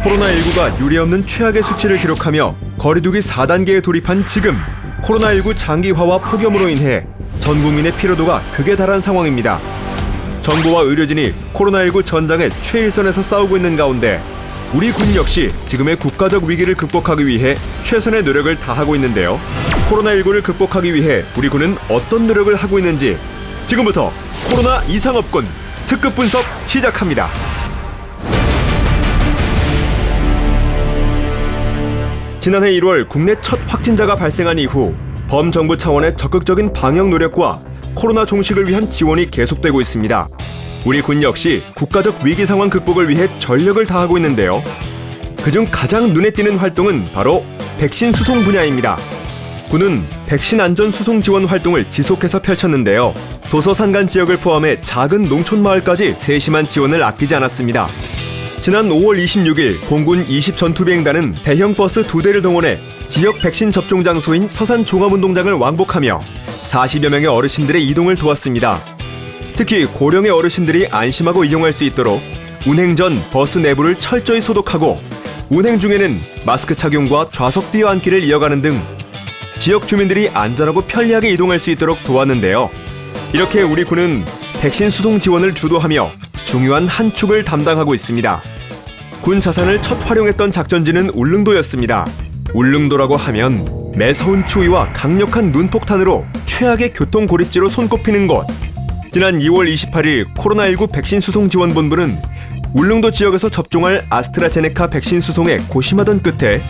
코로나19가 유례없는 최악의 수치를 기록하며 거리두기 4단계에 돌입한 지금, 코로나19 장기화와 폭염으로 인해 전 국민의 피로도가 극에 달한 상황입니다. 정부와 의료진이 코로나19 전장의 최일선에서 싸우고 있는 가운데 우리 군 역시 지금의 국가적 위기를 극복하기 위해 최선의 노력을 다하고 있는데요. 코로나19를 극복하기 위해 우리 군은 어떤 노력을 하고 있는지 지금부터 코로나 이상업군 특급 분석 시작합니다. 지난해 1월 국내 첫 확진자가 발생한 이후 범정부 차원의 적극적인 방역 노력과 코로나 종식을 위한 지원이 계속되고 있습니다. 우리 군 역시 국가적 위기 상황 극복을 위해 전력을 다하고 있는데요. 그중 가장 눈에 띄는 활동은 바로 백신 수송 분야입니다. 군은 백신 안전 수송 지원 활동을 지속해서 펼쳤는데요. 도서산간 지역을 포함해 작은 농촌 마을까지 세심한 지원을 아끼지 않았습니다. 지난 5월 26일 공군 20 전투비행단은 대형 버스 2대를 동원해 지역 백신 접종 장소인 서산 종합운동장을 왕복하며 40여 명의 어르신들의 이동을 도왔습니다. 특히 고령의 어르신들이 안심하고 이용할 수 있도록 운행 전 버스 내부를 철저히 소독하고 운행 중에는 마스크 착용과 좌석 뛰어앉기를 이어가는 등 지역 주민들이 안전하고 편리하게 이동할 수 있도록 도왔는데요. 이렇게 우리 군은 백신 수송 지원을 주도하며 중요한 한 축을 담당하고 있습니다. 군 자산을 첫 활용했던 작전지는 울릉도였습니다. 울릉도라고 하면 매서운 추위와 강력한 눈폭탄으로 최악의 교통 고립지로 손꼽히는 곳. 지난 2월 28일 코로나19 백신 수송 지원본부는 울릉도 지역에서 접종할 아스트라제네카 백신 수송에 고심하던 끝에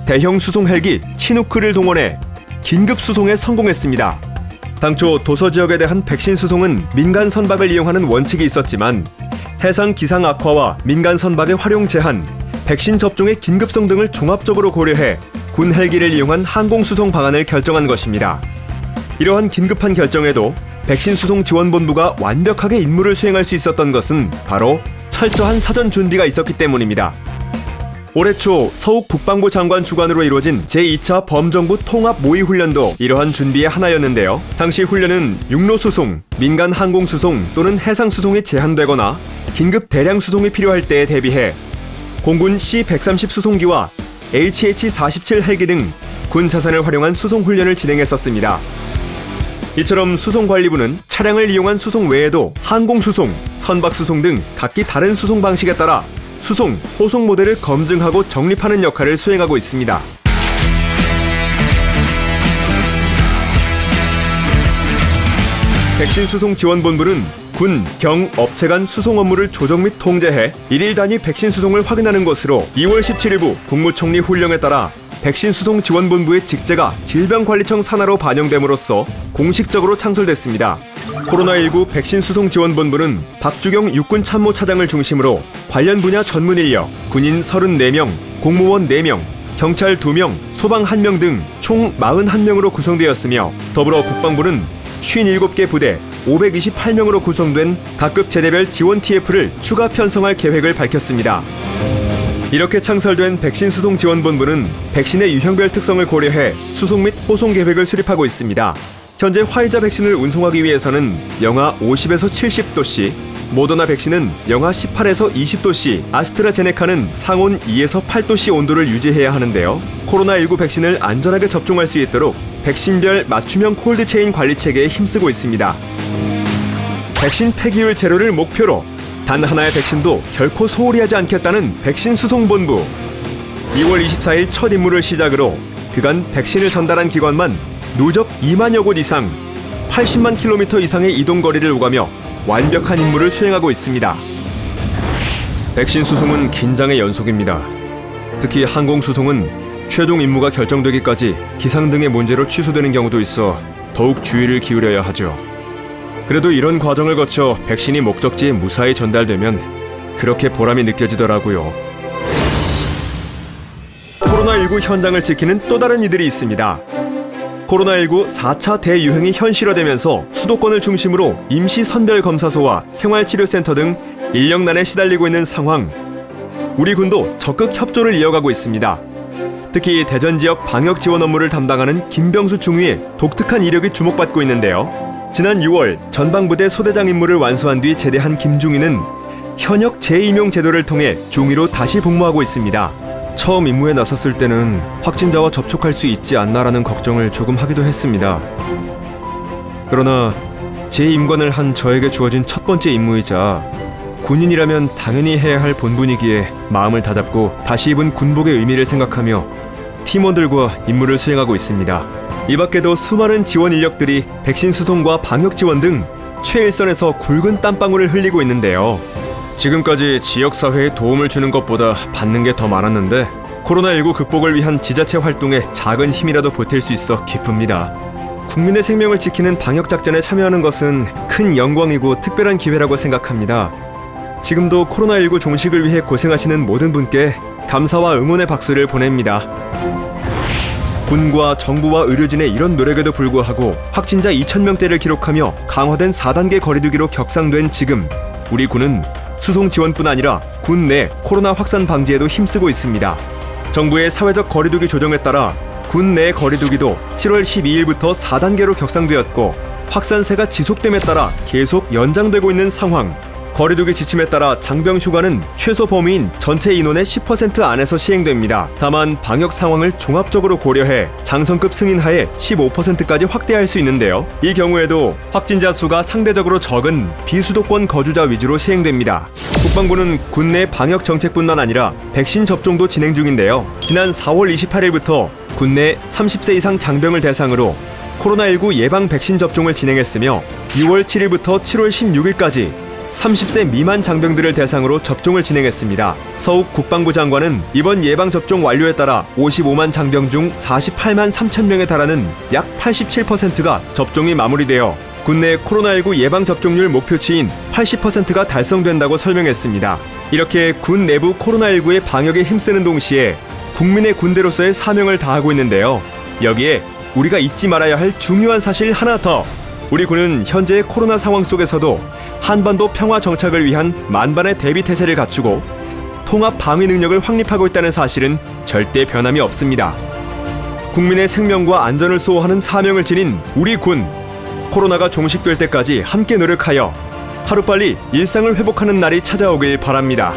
대형 수송 헬기 치누크를 동원해 긴급 수송에 성공했습니다. 당초 도서 지역에 대한 백신 수송은 민간 선박을 이용하는 원칙이 있었지만 해상 기상 악화와 민간 선박의 활용 제한, 백신 접종의 긴급성 등을 종합적으로 고려해 군 헬기를 이용한 항공 수송 방안을 결정한 것입니다. 이러한 긴급한 결정에도 백신 수송 지원본부가 완벽하게 임무를 수행할 수 있었던 것은 바로 철저한 사전 준비가 있었기 때문입니다. 올해 초 서욱 국방부 장관 주관으로 이루어진 제2차 범정부 통합 모의훈련도 이러한 준비의 하나였는데요. 당시 훈련은 육로 수송, 민간 항공 수송 또는 해상 수송이 제한되거나 긴급 대량 수송이 필요할 때에 대비해 공군 C-130 수송기와 HH-47 헬기 등 군 자산을 활용한 수송 훈련을 진행했었습니다. 이처럼 수송관리부는 차량을 이용한 수송 외에도 항공 수송, 선박 수송 등 각기 다른 수송 방식에 따라 수송, 호송 모델을 검증하고 정립하는 역할을 수행하고 있습니다. 백신 수송 지원본부는 군, 경, 업체 간 수송 업무를 조정 및 통제해 1일 단위 백신 수송을 확인하는 것으로 2월 17일부 국무총리 훈령에 따라 백신 수송 지원본부의 직제가 질병관리청 산하로 반영됨으로써 공식적으로 창설됐습니다. 코로나19 백신 수송 지원본부는 박주경 육군 참모차장을 중심으로 관련 분야 전문 인력, 군인 34명, 공무원 4명, 경찰 2명, 소방 1명 등 총 41명으로 구성되었으며 더불어 국방부는 57개 부대, 528명으로 구성된 각급 제대별 지원 TF를 추가 편성할 계획을 밝혔습니다. 이렇게 창설된 백신 수송 지원본부는 백신의 유형별 특성을 고려해 수송 및 호송 계획을 수립하고 있습니다. 현재 화이자 백신을 운송하기 위해서는 영하 50에서 70도씨, 모더나 백신은 영하 18에서 20도씨, 아스트라제네카는 상온 2에서 8도씨 온도를 유지해야 하는데요. 코로나19 백신을 안전하게 접종할 수 있도록 백신별 맞춤형 콜드체인 관리 체계에 힘쓰고 있습니다. 백신 폐기율 제로를 목표로 단 하나의 백신도 결코 소홀히 하지 않겠다는 백신 수송본부. 2월 24일 첫 임무를 시작으로 그간 백신을 전달한 기관만 누적 2만여 곳 이상, 80만 킬로미터 이상의 이동거리를 오가며 완벽한 임무를 수행하고 있습니다. 백신 수송은 긴장의 연속입니다. 특히 항공 수송은 최종 임무가 결정되기까지 기상 등의 문제로 취소되는 경우도 있어 더욱 주의를 기울여야 하죠. 그래도 이런 과정을 거쳐 백신이 목적지에 무사히 전달되면 그렇게 보람이 느껴지더라고요. 코로나19 현장을 지키는 또 다른 이들이 있습니다. 코로나19 4차 대유행이 현실화되면서 수도권을 중심으로 임시선별검사소와 생활치료센터 등 인력난에 시달리고 있는 상황. 우리 군도 적극 협조를 이어가고 있습니다. 특히 대전 지역 방역 지원 업무를 담당하는 김병수 중위의 독특한 이력이 주목받고 있는데요. 지난 6월 전방부대 소대장 임무를 완수한 뒤 제대한 김중위는 현역 재임용 제도를 통해 중위로 다시 복무하고 있습니다. 처음 임무에 나섰을 때는 확진자와 접촉할 수 있지 않나라는 걱정을 조금 하기도 했습니다. 그러나 재임관을 한 저에게 주어진 첫 번째 임무이자 군인이라면 당연히 해야 할 본분이기에 마음을 다잡고 다시 입은 군복의 의미를 생각하며 팀원들과 임무를 수행하고 있습니다. 이 밖에도 수많은 지원 인력들이 백신 수송과 방역 지원 등 최일선에서 굵은 땀방울을 흘리고 있는데요. 지금까지 지역사회에 도움을 주는 것보다 받는 게 더 많았는데 코로나19 극복을 위한 지자체 활동에 작은 힘이라도 보탤 수 있어 기쁩니다. 국민의 생명을 지키는 방역작전에 참여하는 것은 큰 영광이고 특별한 기회라고 생각합니다. 지금도 코로나19 종식을 위해 고생하시는 모든 분께 감사와 응원의 박수를 보냅니다. 군과 정부와 의료진의 이런 노력에도 불구하고 확진자 2,000명대를 기록하며 강화된 4단계 거리두기로 격상된 지금 우리 군은 수송 지원뿐 아니라 군 내 코로나 확산 방지에도 힘쓰고 있습니다. 정부의 사회적 거리두기 조정에 따라 군 내 거리두기도 7월 12일부터 4단계로 격상되었고 확산세가 지속됨에 따라 계속 연장되고 있는 상황. 거리두기 지침에 따라 장병 휴가는 최소 범위인 전체 인원의 10% 안에서 시행됩니다. 다만 방역 상황을 종합적으로 고려해 장성급 승인하에 15%까지 확대할 수 있는데요. 이 경우에도 확진자 수가 상대적으로 적은 비수도권 거주자 위주로 시행됩니다. 국방부는 군 내 방역 정책뿐만 아니라 백신 접종도 진행 중인데요. 지난 4월 28일부터 군 내 30세 이상 장병을 대상으로 코로나19 예방 백신 접종을 진행했으며 6월 7일부터 7월 16일까지 30세 미만 장병들을 대상으로 접종을 진행했습니다. 서욱 국방부 장관은 이번 예방접종 완료에 따라 55만 장병 중 48만 3천 명에 달하는 약 87%가 접종이 마무리되어 국내 코로나19 예방접종률 목표치인 80%가 달성된다고 설명했습니다. 이렇게 군 내부 코로나19의 방역에 힘쓰는 동시에 국민의 군대로서의 사명을 다하고 있는데요. 여기에 우리가 잊지 말아야 할 중요한 사실 하나 더. 우리 군은 현재의 코로나 상황 속에서도 한반도 평화 정착을 위한 만반의 대비 태세를 갖추고 통합 방위 능력을 확립하고 있다는 사실은 절대 변함이 없습니다. 국민의 생명과 안전을 수호하는 사명을 지닌 우리 군. 코로나가 종식될 때까지 함께 노력하여 하루빨리 일상을 회복하는 날이 찾아오길 바랍니다.